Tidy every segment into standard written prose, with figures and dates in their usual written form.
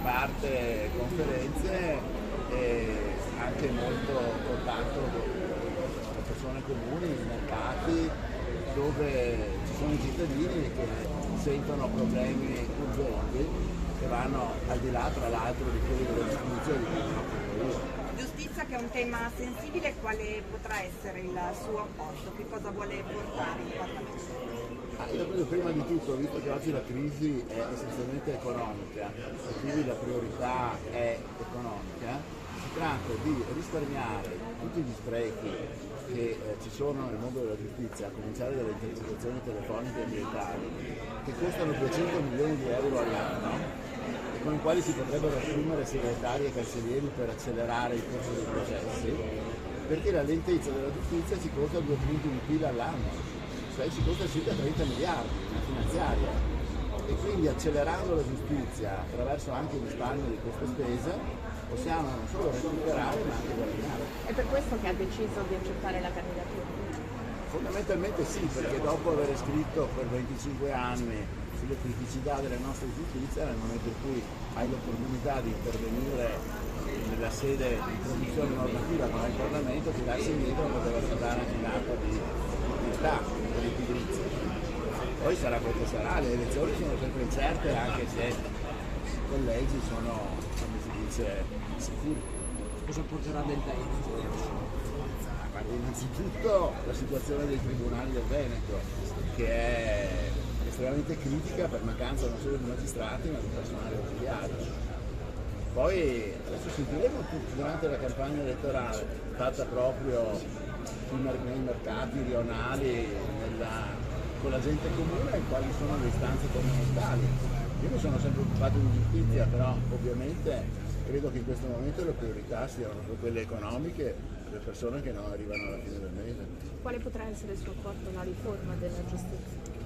parte conferenze e anche molto contatto con le persone comuni, i mercati, dove ci sono i cittadini che sentono problemi urgenti che vanno al di là tra l'altro di quelli delle disposizioni di cui mi occupo io. Giustizia, che è un tema sensibile, quale potrà essere il suo apporto? Che cosa vuole portare in Parlamento? Io credo prima di tutto, visto che oggi la crisi è essenzialmente economica e quindi la priorità è economica, si tratta di risparmiare tutti gli sprechi che ci sono nel mondo della giustizia, a cominciare dalle intercettazioni telefoniche e ambientali, che costano 200 milioni di euro all'anno e con i quali si potrebbero assumere segretari e cancellieri per accelerare il corso dei processi, perché la lentezza della giustizia ci costa 2 punti di PIL all'anno, cioè ci costa circa 30 miliardi in finanziaria, e quindi accelerando la giustizia attraverso anche il risparmio di queste spese possiamo non solo recuperare ma anche guadagnare. È per questo che ha deciso di accettare la candidatura? Fondamentalmente sì, perché dopo aver scritto per 25 anni sulle criticità delle nostre giustizia, nel momento in cui hai l'opportunità di intervenire nella sede di produzione normativa come il Parlamento, ti lasci indietro poteva sembrare anche un'arma di di pigrizia. Poi sarà quel che sarà, le elezioni sono sempre incerte anche se i collegi sono, come si dice, sicuri. Cosa porterà del Veneto? Innanzitutto la situazione dei tribunali del Veneto, che è estremamente critica per mancanza non solo di magistrati ma di personale ausiliario. Poi adesso sentiremo durante la campagna elettorale fatta proprio nei mercati rionali, con la gente comune, quali sono le istanze fondamentali. Io mi sono sempre occupato di giustizia, però ovviamente credo che in questo momento le priorità siano proprio quelle economiche per le persone che non arrivano alla fine del mese. Quale potrà essere il suo apporto alla riforma della giustizia?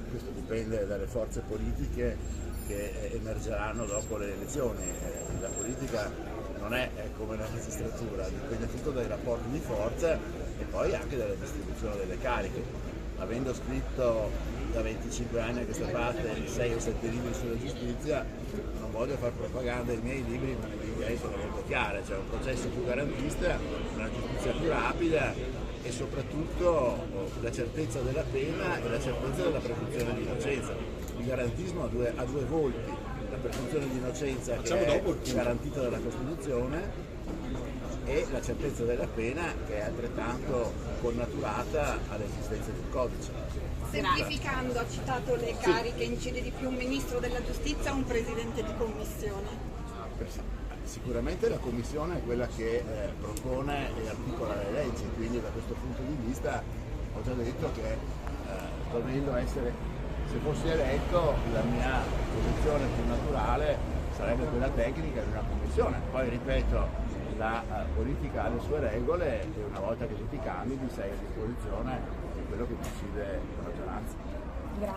Questo dipende dalle forze politiche che emergeranno dopo le elezioni. La politica non è come la magistratura, dipende tutto dai rapporti di forza e poi anche dalla distribuzione delle cariche. Avendo scritto da 25 anni a questa parte 6 o 7 libri sulla giustizia, non voglio fare propaganda ai miei libri, ma le idee sono molto chiare, cioè un processo più garantista, una giustizia più rapida e soprattutto la certezza della pena e la certezza della presunzione di innocenza. Il garantismo ha due volti, la presunzione di innocenza che è garantita dalla Costituzione e la certezza della pena che è altrettanto connaturata all'esistenza di un codice. Semplificando, ha citato le cariche, incide di più un ministro della giustizia o un presidente di commissione? Sicuramente la commissione è quella che propone e articola le leggi, quindi da questo punto di vista ho già detto che dovendo essere, se fossi eletto, la mia posizione più naturale sarebbe quella tecnica di una commissione. Poi ripeto, la politica ha le sue regole e una volta che tu ti candidi sei a disposizione di quello che decide la maggioranza. Grazie.